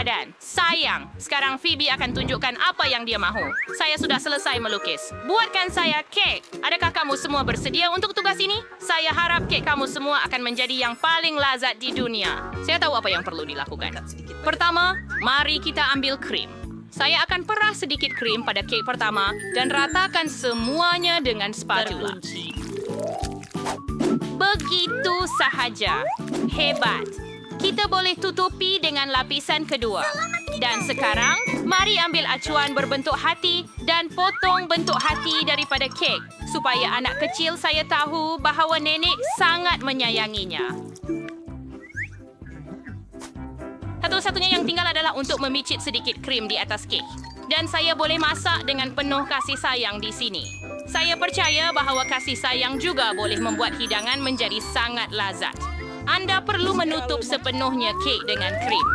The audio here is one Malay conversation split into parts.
badan. Sayang, sekarang Phoebe akan tunjukkan apa yang dia mahu. Saya sudah selesai melukis. Buatkan saya kek. Adakah kamu semua bersedia untuk tugas ini? Saya harap kek kamu semua akan menjadi yang paling lazat di dunia. Saya tahu apa yang perlu dilakukan. Pertama, mari kita ambil krim. Saya akan perah sedikit krim pada kek pertama dan ratakan semuanya dengan spatula. Begitu sahaja. Hebat. Kita boleh tutupi dengan lapisan kedua. Dan sekarang, mari ambil acuan berbentuk hati dan potong bentuk hati daripada kek supaya anak kecil saya tahu bahawa nenek sangat menyayanginya. Satu-satunya yang tinggal adalah untuk memicit sedikit krim di atas kek. Dan saya boleh masak dengan penuh kasih sayang di sini. Saya percaya bahawa kasih sayang juga boleh membuat hidangan menjadi sangat lazat. Anda perlu menutup sepenuhnya kek dengan krim.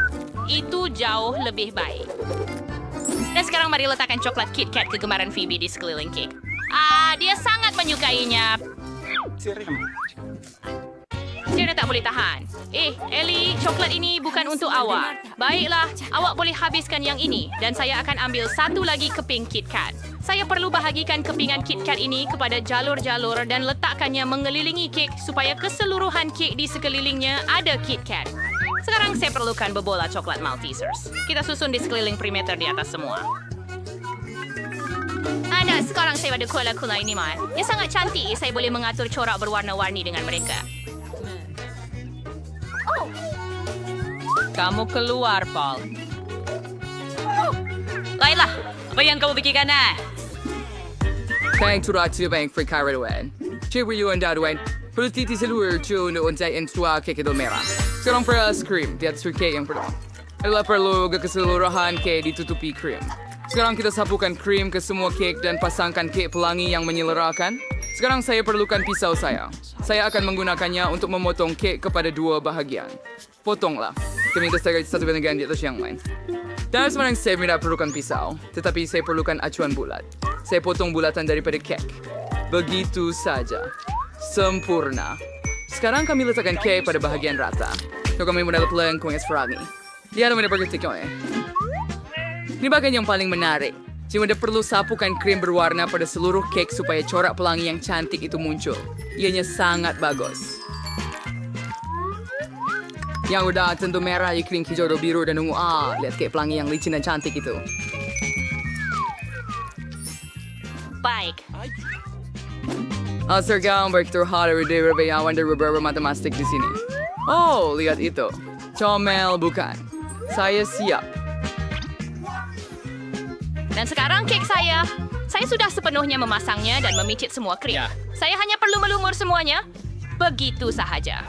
Itu jauh lebih baik. Dan sekarang mari letakkan coklat KitKat kegemaran Phoebe di sekeliling kek. Dia sangat menyukainya. Dia tak boleh tahan. Ellie, coklat ini bukan untuk awak. Baiklah, awak boleh habiskan yang ini. Dan saya akan ambil satu lagi keping KitKat. Saya perlu bahagikan kepingan KitKat ini kepada jalur-jalur dan letakkannya mengelilingi kek supaya keseluruhan kek di sekelilingnya ada KitKat. Sekarang saya perlukan bebola coklat Maltesers. Kita susun di sekeliling perimeter di atas semua. Sekarang saya ada kula-kula ini, Man. Dia sangat cantik. Saya boleh mengatur corak berwarna-warni dengan mereka. Kamu keluar, Paul. Laila, apa yang kamu pikirkan, Thank you to bank for Karaduan. Chewy you and Dadwan. Pelutiti seluruh tune untuk instua kek itu merah. Sekarang para es krim, tiada suke yang perlu. Adalah perlu keseluruhan kek ditutupi krim. Sekarang kita sapukan krim ke semua kek dan pasangkan kek pelangi yang menyilarakan. Sekarang saya perlukan pisau saya. Saya akan menggunakannya untuk memotong kek kepada dua bahagian. Potonglah. Kami tersegar satu bagian di atas yang lain. Dan sebenarnya saya tidak perlukan pisau, tetapi saya perlukan acuan bulat. Saya potong bulatan daripada kek. Begitu saja. Sempurna. Sekarang kami letakkan kek pada bahagian rata. Kalau kami mendapat pelan kong esferagi. Dia ada mendapat ketiknya. Ini bagian yang paling menarik. Cuma ada perlu sapukan krim berwarna pada seluruh kek supaya corak pelangi yang cantik itu muncul. Ianya sangat bagus. Yang udah tentu merah, krim hijau, biru, dan ungu. Lihat kek pelangi yang licin dan cantik itu. baik. Sergang berterhadap rebayawan dan beberapa matematik di sini. Oh, lihat itu. Comel bukan? Saya siap. Dan sekarang kek saya. Saya sudah sepenuhnya memasangnya dan memicit semua krim. Ya. Saya hanya perlu melumur semuanya. Begitu sahaja.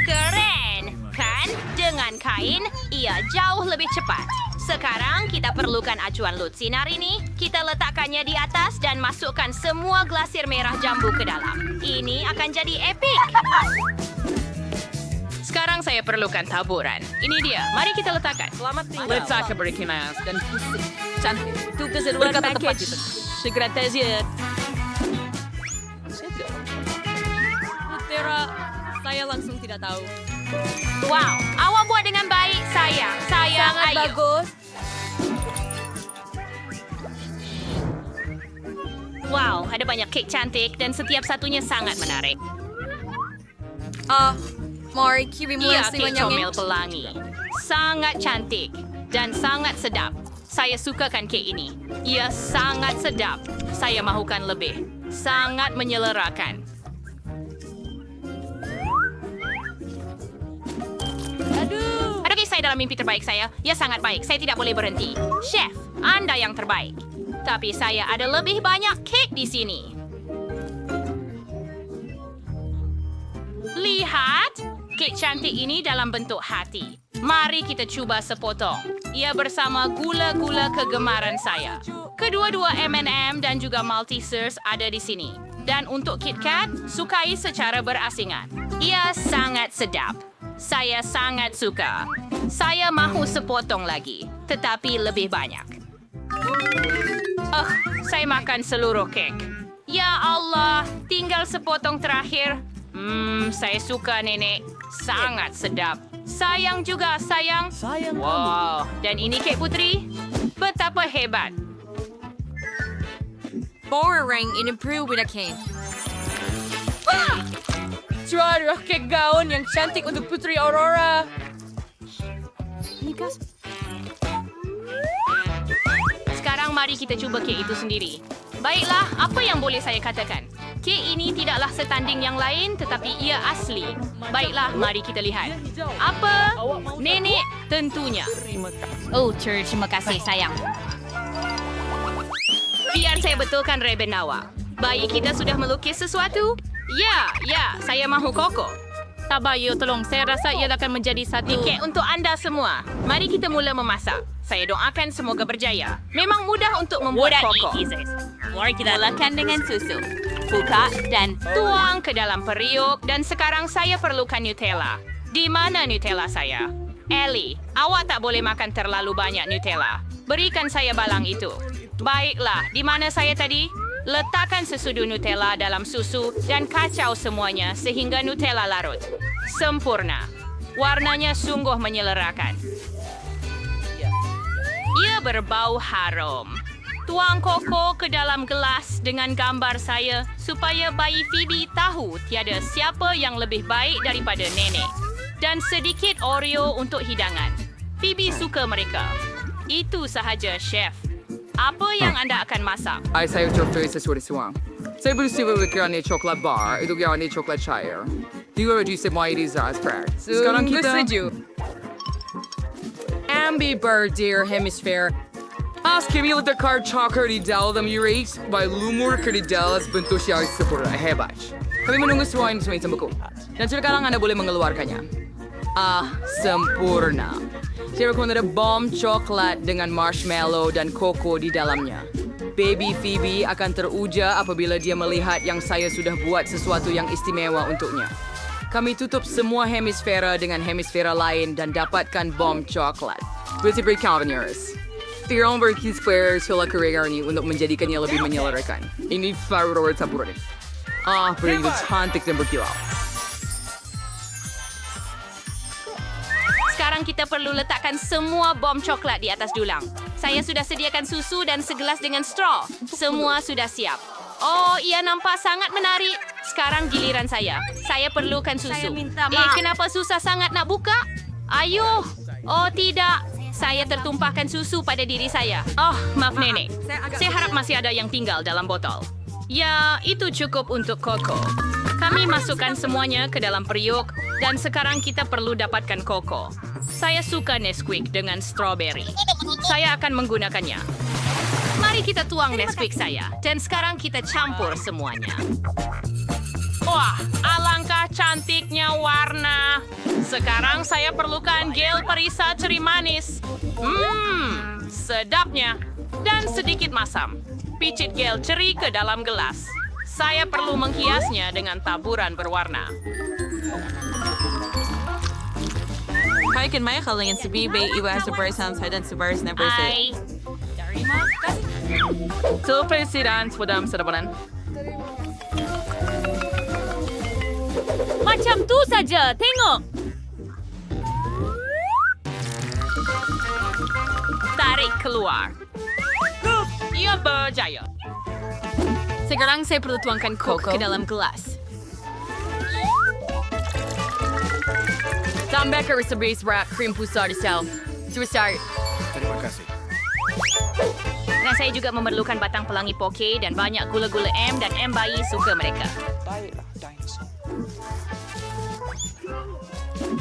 Keren, kan? Dengan kain, ia jauh lebih cepat. Sekarang kita perlukan acuan lut sinar ini. Kita letakkannya di atas dan masukkan semua glasir merah jambu ke dalam. Ini akan jadi epik. Sekarang saya perlukan taburan. Ini dia. Mari kita letakkan. Selamat tinggal. Letak berikinas dan pusing. Cantik. Itu keseluruhan Berkata tepat package. itu. Segera saja. Saya tidak tahu. Tera, saya langsung tidak tahu. Wow, awak buat dengan baik, sayang. Sayang, Sangat ayo. bagus. Wow, ada banyak kek cantik dan setiap satunya sangat menarik. Mari kirim Iya, nasi kek comel banyak. pelangi. Sangat cantik dan sangat sedap. Saya sukakan kek ini. Ia sangat sedap. Saya mahukan lebih. Sangat menyelerakan. Ada kisah dalam mimpi terbaik saya. Ia sangat baik. Saya tidak boleh berhenti. Chef, Anda yang terbaik. Tapi saya ada lebih banyak kek di sini. Lihat, kek cantik ini dalam bentuk hati. Mari kita cuba sepotong. Ia bersama gula-gula kegemaran saya. Kedua-dua M&M dan juga Maltesers ada di sini. Dan untuk KitKat, sukai secara berasingan. Ia sangat sedap. Saya sangat suka. Saya mahu sepotong lagi, tetapi lebih banyak. Saya makan seluruh kek. Ya Allah, tinggal sepotong terakhir. Saya suka, Nenek. Sangat sedap. Sayang juga, sayang. Wow, dan ini kek putri. Betapa hebat. Boring in-improve with a cane. Juara kek gaun yang cantik untuk Putri Aurora. Sekarang mari kita cuba kek itu sendiri. Baiklah, apa yang boleh saya katakan? Kek ini tidaklah setanding yang lain tetapi ia asli. Baiklah, mari kita lihat. Apa? Nenek tentunya. Oh, terima kasih sayang. Biar saya betulkan Reben Nawa. Bayi kita sudah melukis sesuatu? Ya, saya mahu koko. Tabayo, tolong. Saya rasa ia akan menjadi satu. Kek untuk anda semua. Mari kita mula memasak. Saya doakan semoga berjaya. Memang mudah untuk membuat koko. Mari kita mulakan dengan susu. Buka dan Tuang ke dalam periuk dan sekarang saya perlukan Nutella. Di mana Nutella saya? Ellie, awak tak boleh makan terlalu banyak Nutella. Berikan saya balang itu. Baiklah, di mana saya tadi? Letakkan sesudu Nutella dalam susu dan kacau semuanya sehingga Nutella larut. Sempurna. Warnanya sungguh menyelerakan. Ia berbau harum. Tuang koko ke dalam gelas dengan gambar saya supaya bayi Phoebe tahu tiada siapa yang lebih baik daripada nenek. Dan sedikit Oreo untuk hidangan. Phoebe suka mereka. Itu sahaja, Chef. Apa yang anda akan masak? Saya ucapkan sesuatu suang. Saya berusaha berkira coklat bar, itu kira coklat cair. Tiga di semua ini zasprar. Sekarang kita... Ambivert hemisphere. As kami letakkan coklat di dalam iris, by lumur ke di dalam bentuk yang sempurna. Hebat. Kami menunggu semua ini semua buku. Dan sekarang anda boleh mengeluarkannya. Sempurna. Saya ada bom coklat dengan marshmallow dan koko di dalamnya. Baby Phoebe akan teruja apabila dia melihat yang saya sudah buat sesuatu yang istimewa untuknya. Kami tutup semua hemisfera dengan hemisfera lain dan dapatkan bom coklat. Berarti Calviners. Tirang berkis square sila karir ini untuk menjadikannya lebih menyelerakan. Ini favorit sampurna. Begitu cantik dan berkilau. Sekarang kita perlu letakkan semua bom coklat di atas dulang. Saya sudah sediakan susu dan segelas dengan straw. Semua sudah siap. Oh, ia nampak sangat menarik. Sekarang giliran saya. Saya perlukan susu. Saya minta maaf. Kenapa susah sangat nak buka? Ayuh. Oh, tidak. Saya tertumpahkan susu pada diri saya. Oh, maaf nenek. Saya harap masih ada yang tinggal dalam botol. Ya, itu cukup untuk koko. Kami masukkan semuanya ke dalam periuk dan sekarang kita perlu dapatkan koko. Saya suka Nesquik dengan strawberry. Saya akan menggunakannya. Mari kita tuang Nesquik saya dan sekarang kita campur semuanya. Wah, alangkah cantiknya warna. Sekarang saya perlukan gel perisa ceri manis. Sedapnya. Dan sedikit masam. Picit gel ceri ke dalam gelas. Saya perlu menghiasnya dengan taburan berwarna. Kaya kan maya kalangan si Bibi, iwa sa person sa dan sa bars na person. Ay, So, presiden, wadam sa dapanan. Macam tu saja. Tengok. tarik keluar. Ia berjaya. Sekarang saya perlu tuangkan Coke ke dalam gelas. Tambahkan sebelas berat krim pusar di sel. Selesai. Terima kasih. Dan saya juga memerlukan batang pelangi poke dan banyak gula-gula M dan M bayi suka mereka. Baiklah, dinosaur.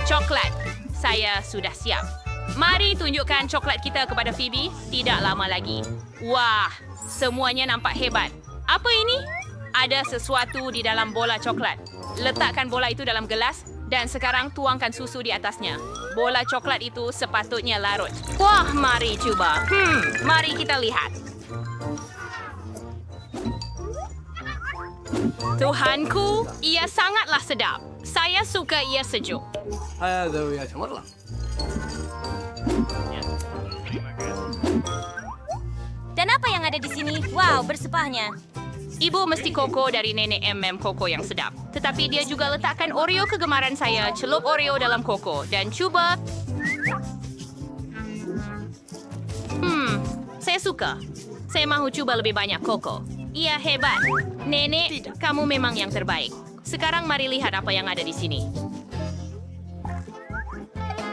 Coklat. Saya sudah siap. Mari tunjukkan coklat kita kepada Phoebe. Tidak lama lagi. Wah, semuanya nampak hebat. Apa ini? Ada sesuatu di dalam bola coklat. Letakkan bola itu dalam gelas dan sekarang tuangkan susu di atasnya. Bola coklat itu sepatutnya larut. Wah, mari cuba. Mari kita lihat. Tuhanku, ia sangatlah sedap. Saya suka ia sejuk. Dan apa yang ada di sini? Wow, bersepahnya. Ibu mesti koko dari nenek koko yang sedap. Tetapi dia juga letakkan Oreo kegemaran saya, celup Oreo dalam koko dan cuba. Saya suka. Saya mahu cuba lebih banyak koko. Ia hebat. Nenek, kamu memang yang terbaik. Sekarang mari lihat apa yang ada di sini.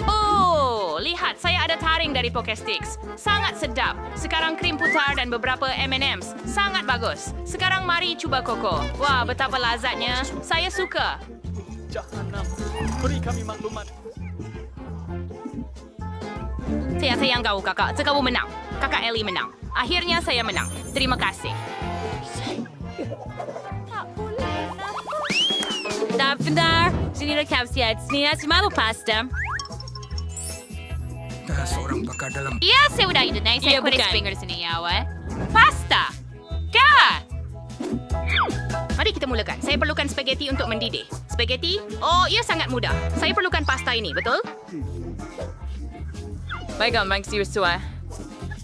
Oh, lihat, saya ada taring dari Pokestix. Sangat sedap. Sekarang krim putar dan beberapa M&M's. Sangat bagus. Sekarang mari coba koko. Wah, betapa lazatnya. Saya suka. Jahanam. Beri kami maklumat. Saya sayang kau, kakak. Kamu menang. Kakak Ellie menang. Akhirnya saya menang. Terima kasih. Benar. Sini rekap siat. Sini nasi malu pasta. Seorang bakar dalam. Iya, saya udah itu. Nah, saya Iya, kuris bukan. finger sini ya, weh. Pasta. Kak. Mari kita mulakan. Saya perlukan spaghetti untuk mendidih. Spaghetti? Oh, ia sangat mudah. Saya perlukan pasta ini, betul? Baiklah, mangsir tua.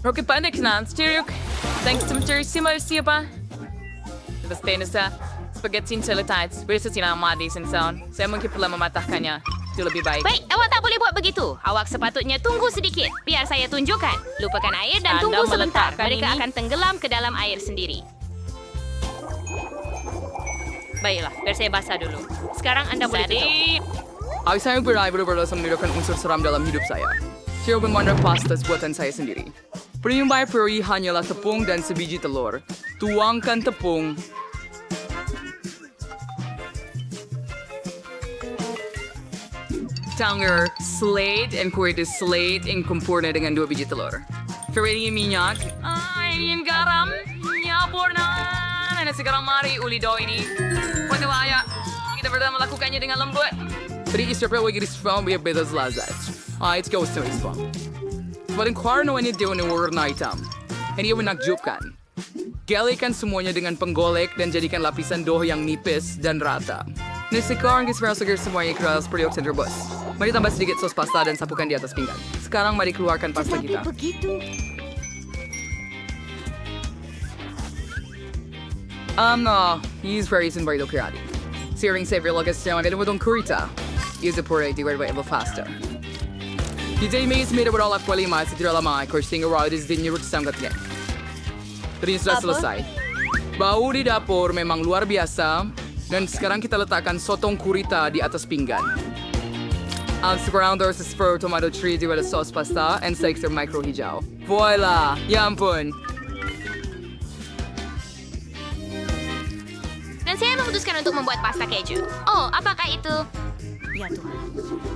Roke pandek nan, stereo. Thanks to Mr. Siapa? Lepas penasa, spaghetti teletypes, versus yang amadi sensaun. Saya mungkin perlu mematahkannya. Itu lebih baik. Baik, awak tak boleh buat begitu. Awak sepatutnya tunggu sedikit. Biar saya tunjukkan. Lupakan air dan Anda tunggu sebentar. meletakkan Mereka ini? akan tenggelam ke dalam air sendiri. Baiklah, biar saya basah dulu. Sekarang Anda boleh tutup. Ay sayang berai benar-benar menunjukkan unsur seram dalam hidup saya. Saya bermandang pasta buatan saya sendiri. Penyumbai peri hanyalah tepung dan sebiji telur. Tuangkan tepung. Tanger, slate, and kulit slate yang kumpurna dengan 2 biji telur. Kemudian minyak. Ingin garam. Nyabur na. Nah, sekarang mari uli dough ini. Pagkawaya, kita berdua melakukannya dengan lembut. Tadi istirahat lagi di spam biar bebas lazat. It's goes to spam. Paling kwarno ini dia warna hitam. Ini yang menakjubkan. Galikan semuanya dengan penggolek dan jadikan lapisan dough yang nipis dan rata. Nah, sekarang kita segar semuanya keras periuk rebus. Mari tambah sedikit sos pasta dan sapukan di atas pinggan. Sekarang mari keluarkan pasta kita. No, he's very soon very kirati. Searing savior logas siya ang edumudong kurita. Is a pure di where ba pasta. Today may ismira berola kwalima sa tira lamang kursing arad is din yung sanggat niya. Tadi sudah selesai. Bau di dapur memang luar biasa dan sekarang kita letakkan sotong kurita di atas pinggan. Sekarang there's a spur tomato tree di wala sauce pasta and steaks or micro hijau. Voila! Ya ampun! Dan saya memutuskan untuk membuat pasta keju. Oh, apakah itu? Ya Tuhan.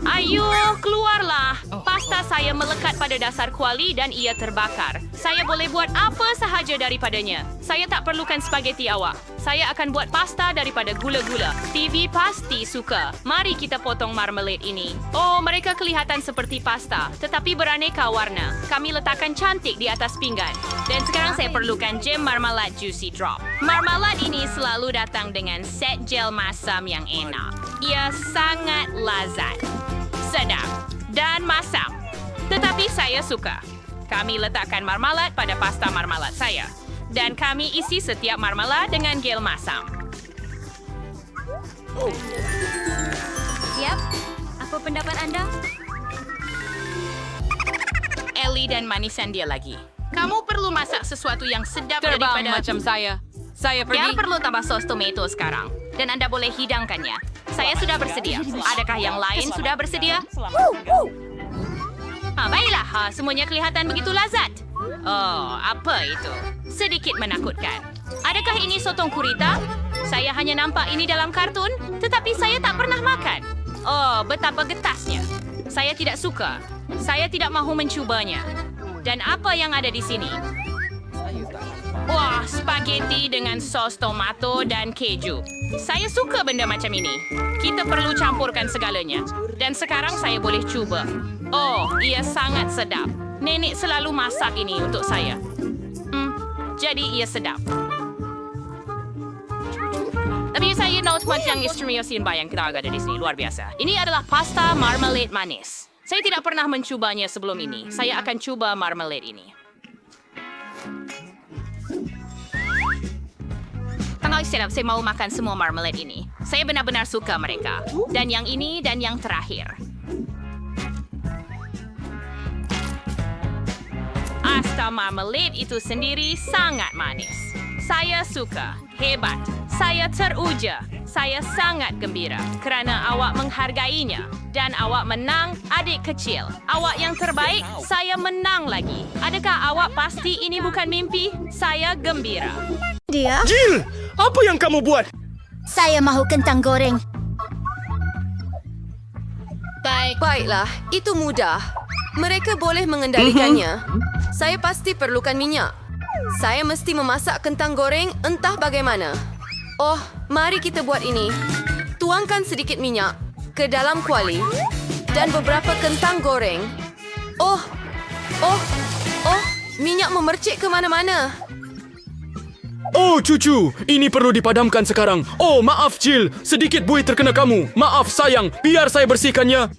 Ayo, keluarlah. Pasta saya melekat pada dasar kuali dan ia terbakar. Saya boleh buat apa sahaja daripadanya. Saya tak perlukan spaghetti awak. Saya akan buat pasta daripada gula-gula. TV pasti suka. Mari kita potong marmalade ini. Oh, mereka kelihatan seperti pasta, tetapi beraneka warna. Kami letakkan cantik di atas pinggan. Dan sekarang saya perlukan jam marmalade Juicy Drop. Marmalade ini selalu datang dengan set gel masam yang enak. Ia sangat lazat, sedap, dan masam. Tetapi saya suka. Kami letakkan marmalade pada pasta marmalade saya. Dan kami isi setiap marmalade dengan gel masam. Siap. Apa pendapat Anda? Ellie dan manisan dia lagi. Kamu perlu masak sesuatu yang sedap Terbang daripada... macam saya. Saya Yang pergi. perlu tambah sos tomato sekarang. Dan Anda boleh hidangkannya. Saya sudah bersedia. Adakah yang lain sudah bersedia? Baiklah. Semuanya kelihatan begitu lazat. Oh, apa itu? Sedikit menakutkan. Adakah ini sotong kurita? Saya hanya nampak ini dalam kartun, tetapi saya tak pernah makan. Oh, betapa getasnya. Saya tidak suka. Saya tidak mahu mencubanya. Dan apa yang ada di sini? Wah, spaghetti dengan sos tomato dan keju. Saya suka benda macam ini. Kita perlu campurkan segalanya. Dan sekarang saya boleh cuba. Oh, ia sangat sedap. Nenek selalu masak ini untuk saya. Jadi ia sedap. Tapi saya note macam yang istimewa yang kita ada di sini. Luar biasa. Ini adalah pasta marmalade manis. Saya tidak pernah mencubanya sebelum ini. Saya akan coba marmalade ini. sedap. Saya mau makan semua marmalade ini. Saya benar-benar suka mereka. Dan yang ini dan yang terakhir. Asta marmalade itu sendiri sangat manis. Saya suka. Hebat. Saya teruja. Saya sangat gembira kerana awak menghargainya. Dan awak menang, adik kecil. Awak yang terbaik, saya menang lagi. Adakah awak pasti ini bukan mimpi? Saya gembira. Dia, Jill, apa yang kamu buat? saya mahu kentang goreng. Baiklah, itu mudah. Mereka boleh mengendalikannya. Saya pasti perlukan minyak. Saya mesti memasak kentang goreng entah bagaimana. Oh, mari kita buat ini. Tuangkan sedikit minyak ke dalam kuali dan beberapa kentang goreng. Oh, minyak memercik ke mana-mana. Oh, cucu, ini perlu dipadamkan sekarang. Oh, maaf, Jill. Sedikit buih terkena kamu. Maaf, sayang. Biar saya bersihkannya.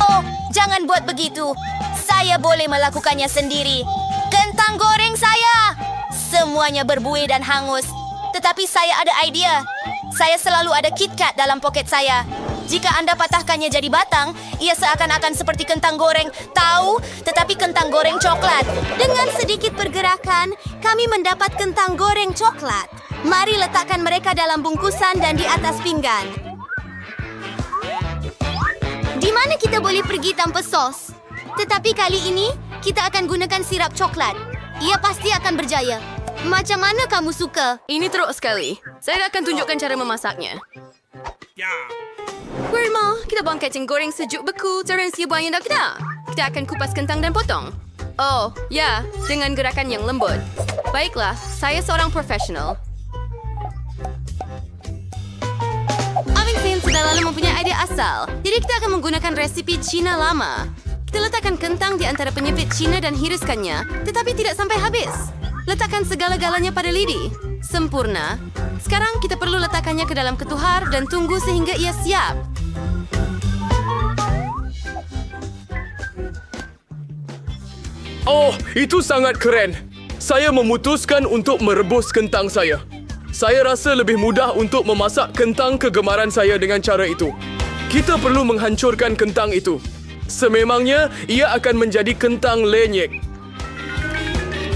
Oh, jangan buat begitu. Saya boleh melakukannya sendiri. Kentang goreng saya! Semuanya berbuih dan hangus. Tetapi saya ada idea. Saya selalu ada KitKat dalam poket saya. Jika Anda patahkannya jadi batang, ia seakan-akan seperti kentang goreng. Tahu? Tetapi kentang goreng coklat. Dengan sedikit pergerakan, kami mendapat kentang goreng coklat. Mari letakkan mereka dalam bungkusan dan di atas pinggan. Di mana kita boleh pergi tanpa sos? Tetapi kali ini, kita akan gunakan sirap coklat. Ia pasti akan berjaya. Macam mana kamu suka? Ini teruk sekali. Saya akan tunjukkan cara memasaknya. Kurma, kita buang kacang goreng sejuk beku dan siap buang yang dah. Kita akan kupas kentang dan potong. Oh, ya, dengan gerakan yang lembut. Baiklah, saya seorang profesional. Aming sudah lalu mempunyai ide asal. Jadi kita akan menggunakan resipi Cina lama. Kita letakkan kentang di antara penyepit Cina dan hiriskannya, tetapi tidak sampai habis. Letakkan segala-galanya pada lidi. Sempurna. Sekarang kita perlu letakkannya ke dalam ketuhar dan tunggu sehingga ia siap. Oh, itu sangat keren. Saya memutuskan untuk merebus kentang saya. Saya rasa lebih mudah untuk memasak kentang kegemaran saya dengan cara itu. Kita perlu menghancurkan kentang itu. Sememangnya, ia akan menjadi kentang lenyek.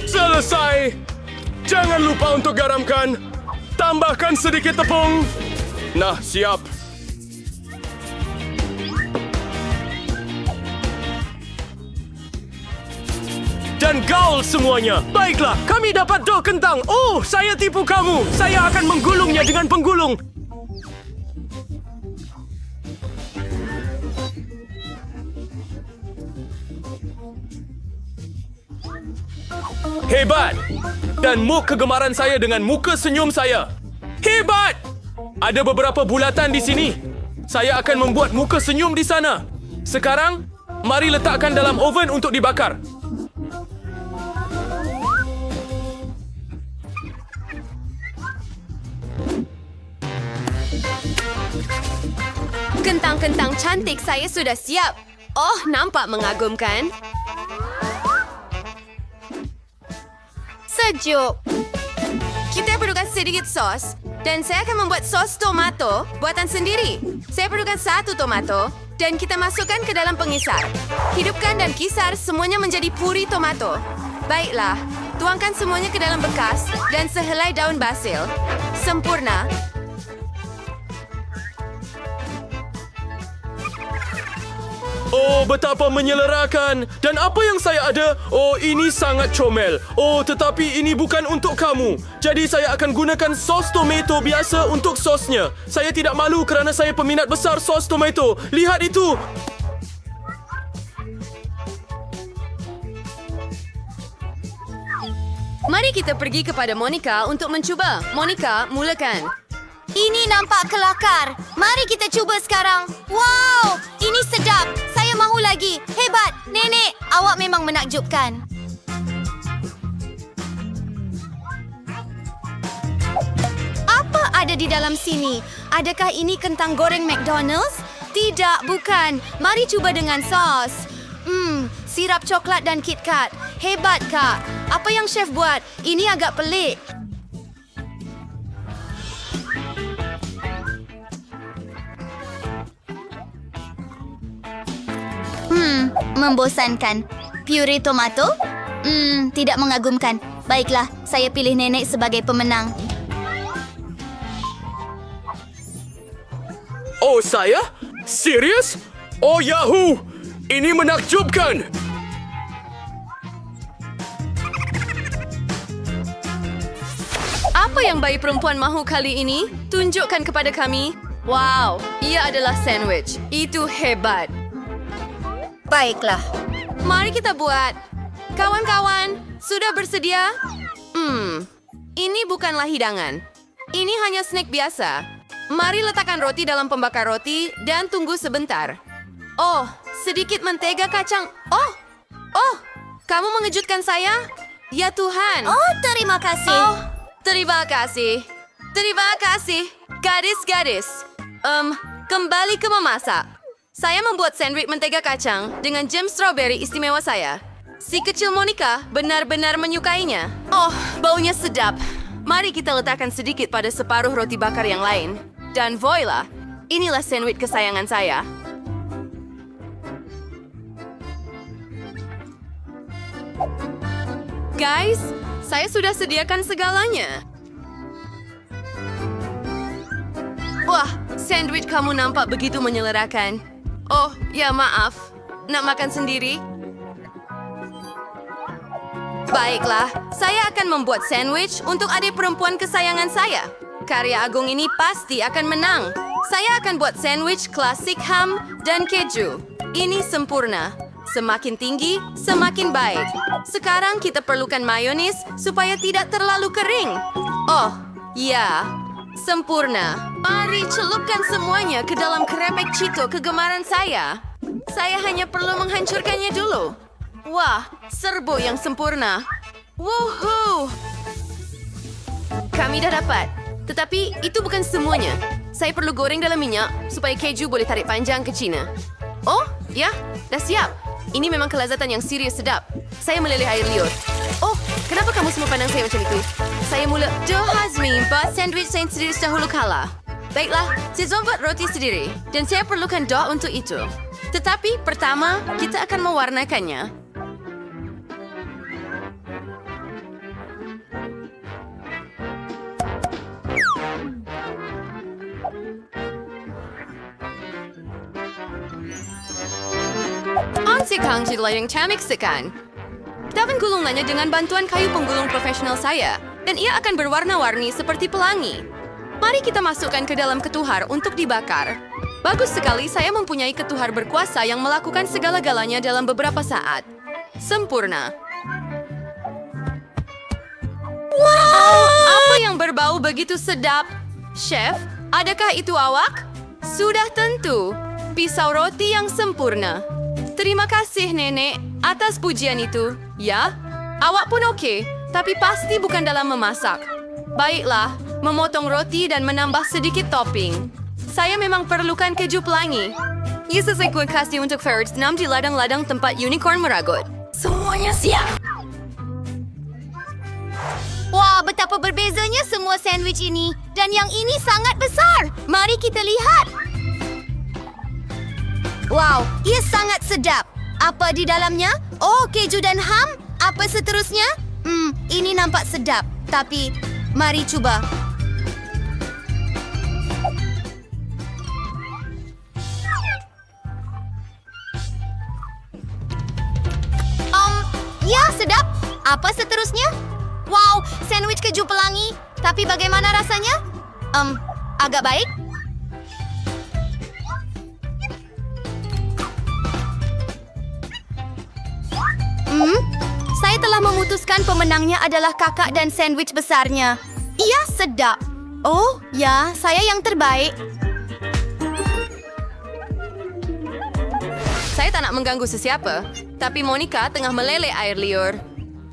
Selesai. Jangan lupa untuk garamkan. Tambahkan sedikit tepung. Nah, siap. Dan gaul semuanya. Baiklah, kami dapat dough kentang. Oh, saya tipu kamu. Saya akan menggulungnya dengan penggulung. Hebat! Dan mood kegemaran saya dengan muka senyum saya. Hebat! Ada beberapa bulatan di sini. Saya akan membuat muka senyum di sana. Sekarang, mari letakkan dalam oven untuk dibakar. Kentang-kentang cantik saya sudah siap. Oh, nampak mengagumkan. Sejuk. Kita perlukan sedikit sos dan saya akan membuat sos tomato buatan sendiri. Saya perlukan 1 tomato dan kita masukkan ke dalam pengisar. Hidupkan dan kisar semuanya menjadi puri tomato. Baiklah, tuangkan semuanya ke dalam bekas dan sehelai daun basil. Sempurna. Oh, betapa menyelerakan. Dan apa yang saya ada? Oh, ini sangat comel. Oh, tetapi ini bukan untuk kamu. Jadi saya akan gunakan sos tomato biasa untuk sosnya. Saya tidak malu kerana saya peminat besar sos tomato. Lihat itu. Mari kita pergi kepada Monica untuk mencuba. Monica, mulakan. Ini nampak kelakar. Mari kita cuba sekarang. Wow, ini sedap. Saya mahu lagi. Hebat, Nenek. Awak memang menakjubkan. Apa ada di dalam sini? Adakah ini kentang goreng McDonald's? Tidak, bukan. Mari cuba dengan sos. Sirap coklat dan KitKat. Hebat, Kak. Apa yang chef buat? Ini agak pelik. Membosankan. Puree tomato? Tidak mengagumkan. Baiklah, saya pilih nenek sebagai pemenang. Oh, saya? Serius? Oh, Yahoo! Ini menakjubkan! Apa yang bayi perempuan mahu kali ini? Tunjukkan kepada kami. Wow, ia adalah sandwich. Itu hebat. Baiklah. Mari kita buat. Kawan-kawan, sudah bersedia? Ini bukanlah hidangan. Ini hanya snack biasa. Mari letakkan roti dalam pembakar roti dan tunggu sebentar. Oh, sedikit mentega kacang. Oh, kamu mengejutkan saya? Ya Tuhan. Oh, terima kasih. Oh, terima kasih. Terima kasih. Gadis-gadis. Kembali ke memasak. Saya membuat sandwich mentega kacang dengan jam strawberry istimewa saya. Si kecil Monica benar-benar menyukainya. Oh, baunya sedap. Mari kita letakkan sedikit pada separuh roti bakar yang lain. Dan voila, inilah sandwich kesayangan saya. Guys, saya sudah sediakan segalanya. Wah, sandwich kamu nampak begitu menyelerakan. Oh, ya maaf. Nak makan sendiri? Baiklah, saya akan membuat sandwich untuk adik perempuan kesayangan saya. Karya agung ini pasti akan menang. Saya akan buat sandwich klasik ham dan keju. Ini sempurna. Semakin tinggi, semakin baik. Sekarang kita perlukan mayonis supaya tidak terlalu kering. Oh, ya. Sempurna. Mari celupkan semuanya ke dalam krepek Cheeto kegemaran saya. Saya hanya perlu menghancurkannya dulu. Wah, serbu yang sempurna. Woohoo! Kami dah dapat. Tetapi itu bukan semuanya. Saya perlu goreng dalam minyak supaya keju boleh tarik panjang ke Cina. Oh, ya, dah siap. Ini memang kelezatan yang serius sedap. Saya meleleh air liur. Oh, kenapa kamu semua pandang saya macam itu? Saya mula... Joe Hazmi, buat sandwich saya sendiri dahulu kala. Baiklah, saya buat roti sendiri. Dan saya perlukan dough untuk itu. Tetapi pertama, kita akan mewarnakannya. Ansikang jadilah yang camik sekan. Kita akan gulungannya dengan bantuan kayu penggulung profesional saya. Dan ia akan berwarna-warni seperti pelangi. Mari kita masukkan ke dalam ketuhar untuk dibakar. Bagus sekali saya mempunyai ketuhar berkuasa yang melakukan segala-galanya dalam beberapa saat. Sempurna. Wow! Apa yang berbau begitu sedap? Chef, adakah itu awak? Sudah tentu. Pisau roti yang sempurna. Terima kasih, Nenek, atas pujian itu. Ya, awak pun oke, tapi pasti bukan dalam memasak. Baiklah, memotong roti dan menambah sedikit topping. Saya memang perlukan keju pelangi. Ia sesuai kue khasnya untuk Ferret 6 di ladang-ladang tempat unicorn meragut. Semuanya siap. Wah, betapa berbezanya semua sandwich ini. Dan yang ini sangat besar. Mari kita lihat. Wow, ia sangat sedap. Apa di dalamnya? Oh, keju dan ham? Apa seterusnya? Ini nampak sedap. Tapi, mari cuba. Ya, sedap. Apa seterusnya? Wow, sandwich keju pelangi. Tapi bagaimana rasanya? Agak baik. Saya telah memutuskan pemenangnya adalah kakak dan sandwich besarnya. Ia sedap. Oh, ya, saya yang terbaik. Saya tak nak mengganggu sesiapa, tapi Monica tengah meleleh air liur.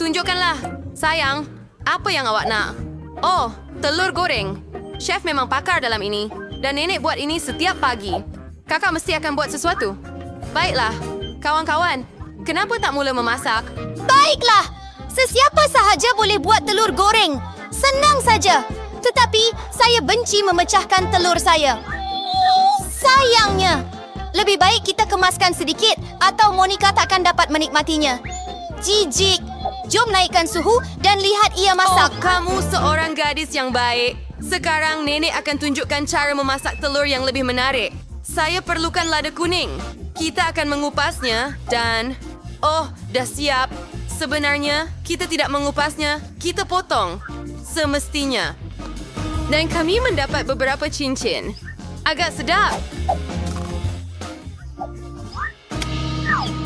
Tunjukkanlah, sayang, apa yang awak nak? Oh, telur goreng. Chef memang pakar dalam ini, dan nenek buat ini setiap pagi. Kakak mesti akan buat sesuatu. Baiklah, kawan-kawan, kenapa tak mula memasak? Baiklah, sesiapa sahaja boleh buat telur goreng. Senang saja. Tetapi saya benci memecahkan telur saya. Sayangnya, lebih baik kita kemaskan sedikit atau Monica takkan dapat menikmatinya. Jijik. Jom naikkan suhu dan lihat ia masak. Oh, kamu seorang gadis yang baik. Sekarang nenek akan tunjukkan cara memasak telur yang lebih menarik. Saya perlukan lada kuning. Kita akan mengupasnya dan... Oh, dah siap. Sebenarnya, kita tidak mengupasnya, kita potong. Semestinya. Dan kami mendapat beberapa cincin. Agak sedap.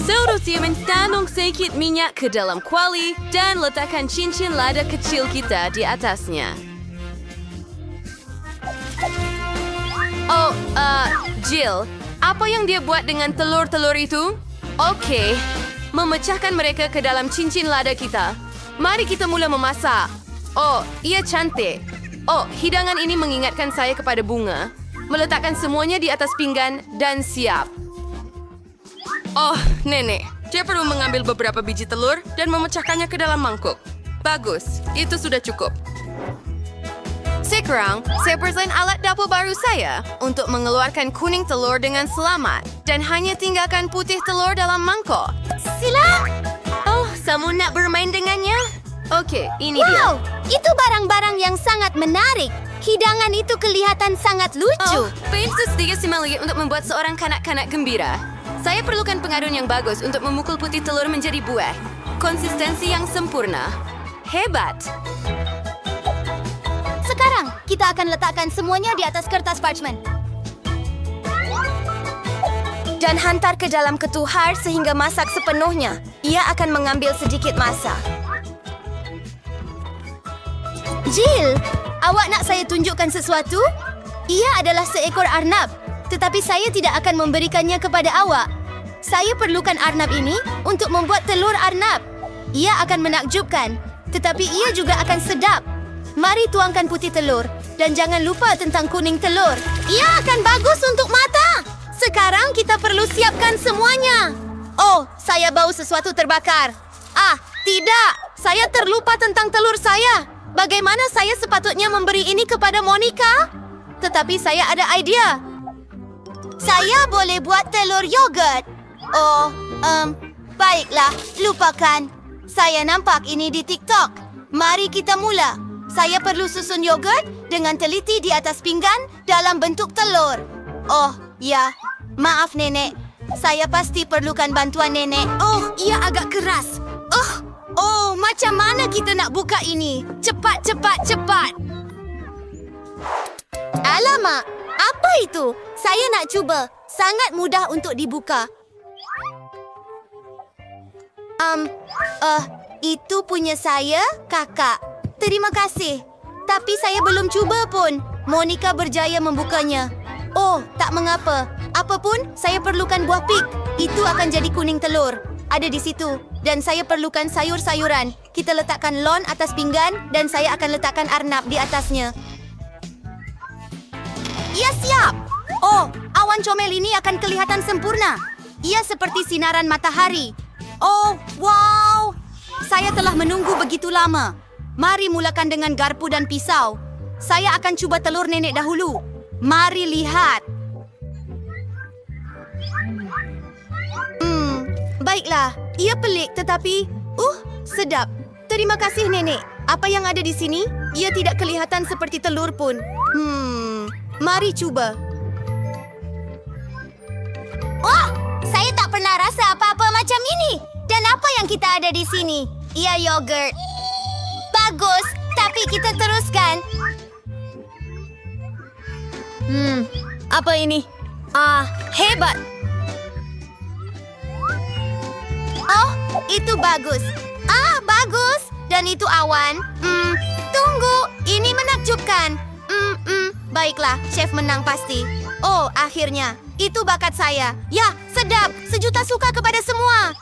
Seharusnya mentanong sedikit minyak ke dalam kuali dan letakkan cincin lada kecil kita di atasnya. Oh, Jill, apa yang dia buat dengan telur-telur itu? Okey, memecahkan mereka ke dalam cincin lada kita. Mari kita mula memasak. Oh, ia cantik. Oh, hidangan ini mengingatkan saya kepada bunga. Meletakkan semuanya di atas pinggan dan siap. Oh, nenek, dia perlu mengambil beberapa biji telur dan memecahkannya ke dalam mangkuk. Bagus, itu sudah cukup. Sekarang, saya present alat dapur baru saya untuk mengeluarkan kuning telur dengan selamat dan hanya tinggalkan putih telur dalam mangkuk. Sila! Oh, kamu nak bermain dengannya? Okey, ini dia. Wow, itu barang-barang yang sangat menarik. Hidangan itu kelihatan sangat lucu. Oh, pensil sedikit simili untuk membuat seorang kanak-kanak gembira. Saya perlukan pengadun yang bagus untuk memukul putih telur menjadi buah. Konsistensi yang sempurna. Hebat! Sekarang, kita akan letakkan semuanya di atas kertas parchment. Dan hantar ke dalam ketuhar sehingga masak sepenuhnya. Ia akan mengambil sedikit masa. Jill, awak nak saya tunjukkan sesuatu? Ia adalah seekor arnab. Tetapi saya tidak akan memberikannya kepada awak. Saya perlukan arnab ini untuk membuat telur arnab. Ia akan menakjubkan, tetapi ia juga akan sedap. Mari tuangkan putih telur dan jangan lupa tentang kuning telur. Ia akan bagus untuk mata. Sekarang kita perlu siapkan semuanya. Oh, saya bau sesuatu terbakar. Ah, tidak. Saya terlupa tentang telur saya. Bagaimana saya sepatutnya memberi ini kepada Monica? Tetapi saya ada idea. Saya boleh buat telur yogurt. Oh, baiklah, lupakan. Saya nampak ini di TikTok. Mari kita mula. Saya perlu susun yogurt dengan teliti di atas pinggan dalam bentuk telur. Oh, ya. Maaf, Nenek. Saya pasti perlukan bantuan Nenek. Oh, ia agak keras. Oh, macam mana kita nak buka ini? Cepat, cepat, cepat. Alamak, apa itu? Saya nak cuba. Sangat mudah untuk dibuka. Itu punya saya, Kakak. Terima kasih. Tapi saya belum cuba pun. Monica berjaya membukanya. Oh, tak mengapa. Apapun, saya perlukan buah pig. Itu akan jadi kuning telur. Ada di situ. Dan saya perlukan sayur-sayuran. Kita letakkan lon atas pinggan dan saya akan letakkan arnab di atasnya. Ia siap! Oh, awan comel ini akan kelihatan sempurna. Ia seperti sinaran matahari. Oh, wow! Saya telah menunggu begitu lama. Mari mulakan dengan garpu dan pisau. Saya akan cuba telur nenek dahulu. Mari lihat. Baiklah. Ia pelik tetapi... sedap. Terima kasih, Nenek. Apa yang ada di sini? Ia tidak kelihatan seperti telur pun. Mari cuba. Oh, saya tak pernah rasa apa-apa macam ini. Dan apa yang kita ada di sini? Ia yogurt. Bagus, tapi kita teruskan. Apa ini? Hebat. Oh, itu bagus. Bagus. Dan itu awan. Tunggu, ini menakjubkan. Baiklah, chef menang pasti. Oh, akhirnya. Itu bakat saya. Ya, sedap. Sejuta suka kepada semua.